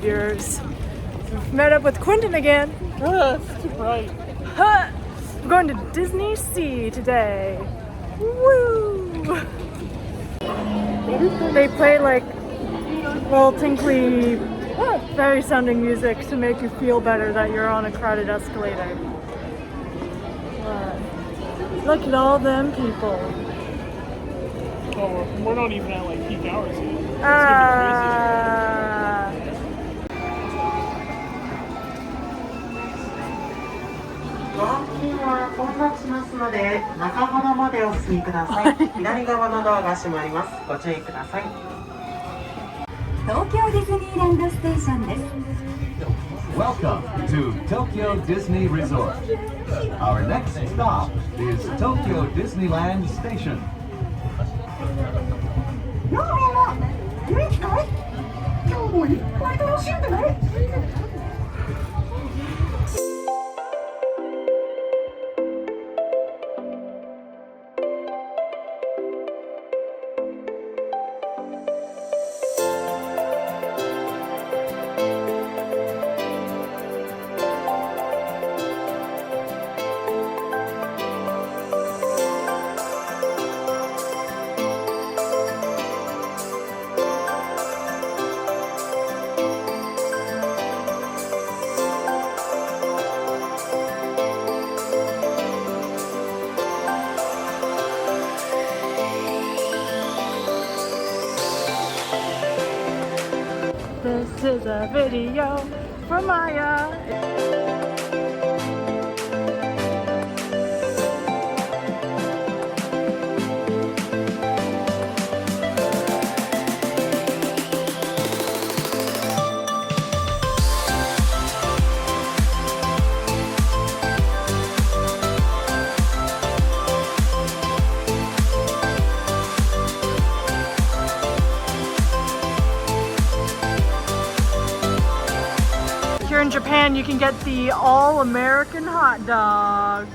figures. We've met up with Quentin again. It's too bright. We're going to DisneySea today. Woo! They play like little tinkly, fairy sounding music to make you feel better that you're on a crowded escalator. Look at all them people. Oh, we're not even at like peak hours yet. It's Welcome to Tokyo Disney Resort. Our next stop is Tokyo Disneyland Station. やあみんな、元気かい？今日もいっぱい楽しんでね。This is a video for Maya. Here in Japan, you can get the all-American hot dog.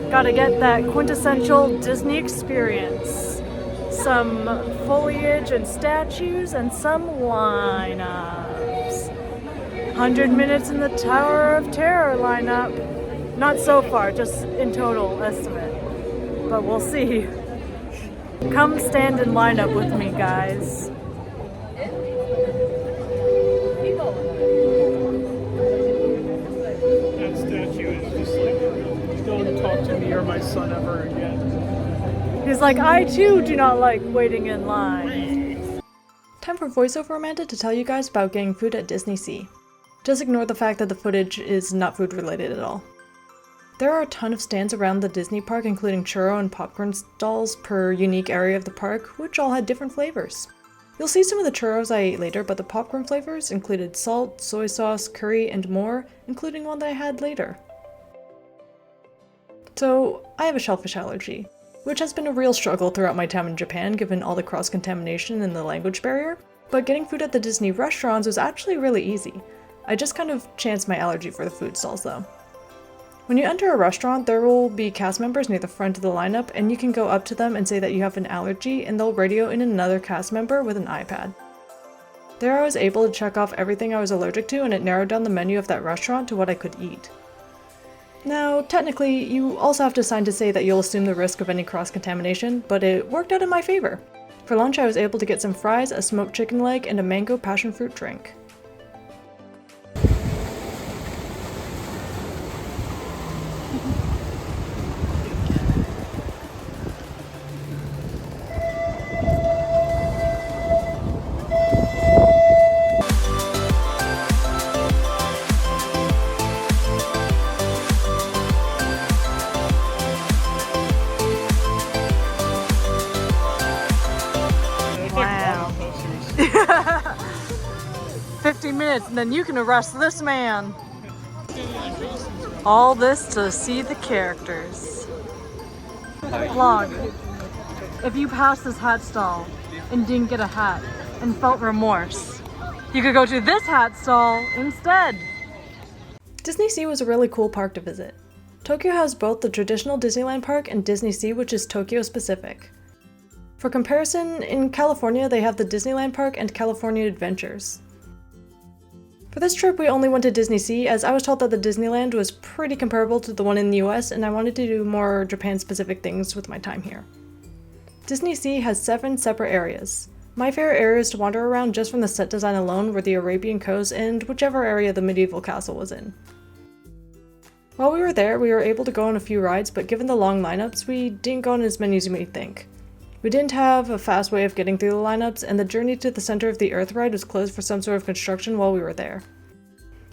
Gotta get that quintessential Disney experience. Some foliage and statues and some lineups. 100 minutes in the Tower of Terror lineup. Not so far, just in total estimate. But we'll see. Come stand in line up with me, guys. That statue is just like, don't talk to me or my son ever again. He's like, I too do not like waiting in line. Time for voiceover Amanda to tell you guys about getting food at DisneySea. Just ignore the fact that the footage is not food related at all. There are a ton of stands around the Disney park, including churro and popcorn stalls per unique area of the park, which all had different flavors. You'll see some of the churros I ate later, but the popcorn flavors included salt, soy sauce, curry, and more, including one that I had later. So, I have a shellfish allergy, which has been a real struggle throughout my time in Japan given all the cross-contamination and the language barrier, but getting food at the Disney restaurants was actually really easy. I just kind of chanced my allergy for the food stalls though. When you enter a restaurant, there will be cast members near the front of the lineup, and you can go up to them and say that you have an allergy, and they'll radio in another cast member with an iPad. There I was able to check off everything I was allergic to, and it narrowed down the menu of that restaurant to what I could eat. Now, technically, you also have to sign to say that you'll assume the risk of any cross-contamination, but it worked out in my favor. For lunch, I was able to get some fries, a smoked chicken leg, and a mango passion fruit drink. Wow. 50 minutes and then you can arrest this man. All this to see the characters. Vlog. If you passed this hat stall and didn't get a hat and felt remorse, you could go to this hat stall instead. DisneySea was a really cool park to visit. Tokyo has both the traditional Disneyland park and DisneySea, which is Tokyo specific. For comparison, in California they have the Disneyland Park and California Adventures. For this trip we only went to DisneySea as I was told that the Disneyland was pretty comparable to the one in the US and I wanted to do more Japan-specific things with my time here. DisneySea has 7 separate areas. My favorite areas to wander around just from the set design alone were the Arabian Coast and whichever area the medieval castle was in. While we were there, we were able to go on a few rides, but given the long lineups, we didn't go on as many as you may think. We didn't have a fast way of getting through the lineups, and the Journey to the Center of the Earth ride was closed for some sort of construction while we were there.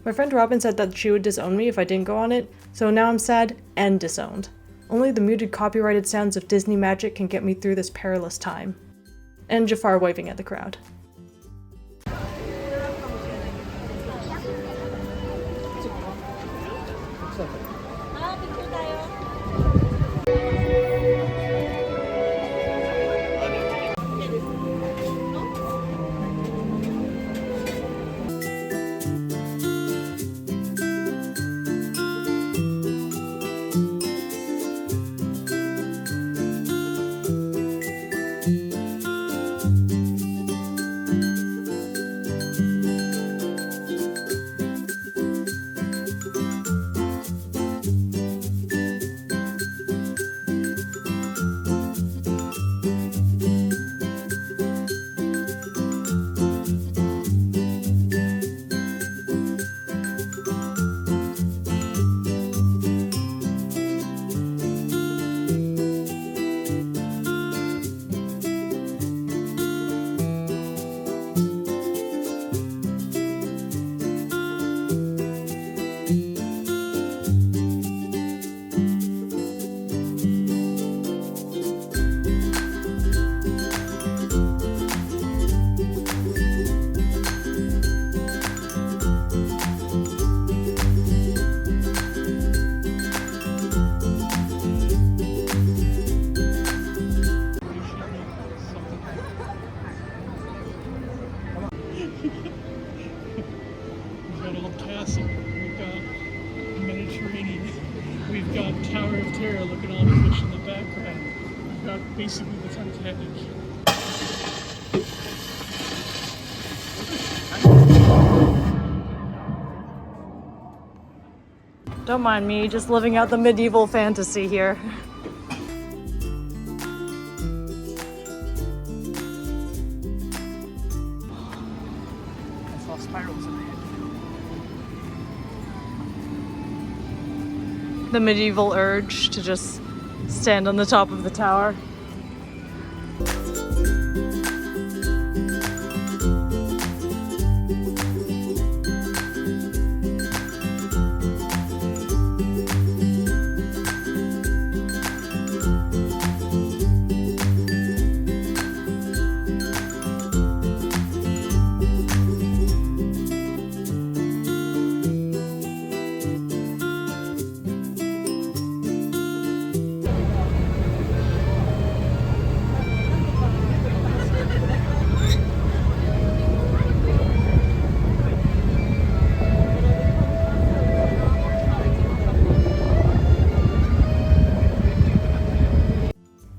My friend Robin said that she would disown me if I didn't go on it, so now I'm sad and disowned. Only the muted copyrighted sounds of Disney magic can get me through this perilous time. And Jafar waving at the crowd. We've got Old Castle, we've got Mediterranean, we've got Tower of Terror looking all the fish in the background. We've got basically the Titanic. Don't mind me, just living out the medieval fantasy here. I saw spirals in the head. The medieval urge to just stand on the top of the tower.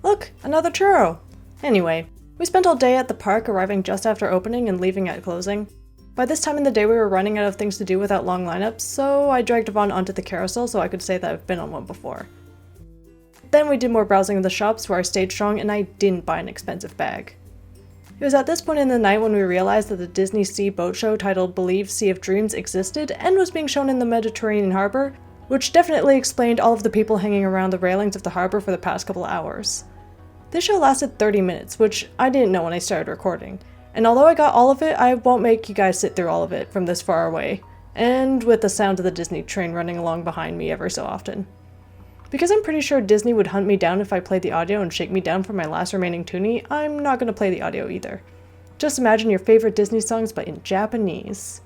Look, another churro! Anyway, we spent all day at the park, arriving just after opening and leaving at closing. By this time in the day we were running out of things to do without long lineups, so I dragged Yvonne onto the carousel so I could say that I've been on one before. Then we did more browsing in the shops where I stayed strong and I didn't buy an expensive bag. It was at this point in the night when we realized that the DisneySea boat show titled Believe Sea of Dreams existed and was being shown in the Mediterranean harbor, which definitely explained all of the people hanging around the railings of the harbor for the past couple hours. This show lasted 30 minutes, which I didn't know when I started recording, and although I got all of it, I won't make you guys sit through all of it from this far away, and with the sound of the Disney train running along behind me ever so often. Because I'm pretty sure Disney would hunt me down if I played the audio and shake me down for my last remaining toonie, I'm not going to play the audio either. Just imagine your favorite Disney songs but in Japanese.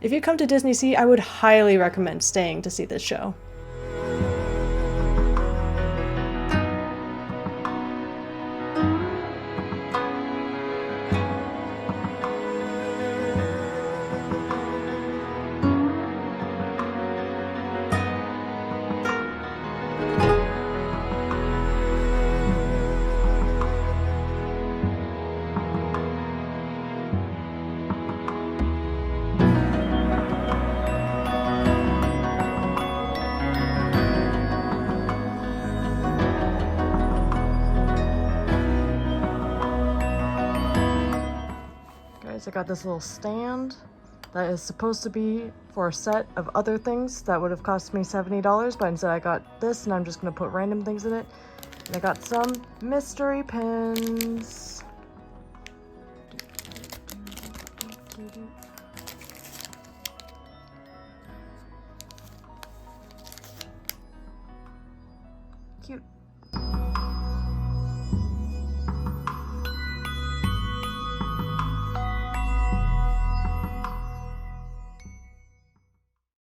If you come to DisneySea, I would highly recommend staying to see this show. Anyways, I got this little stand that is supposed to be for a set of other things that would have cost me $70, but instead I got this and I'm just gonna put random things in it. And I got some mystery pins. Cute.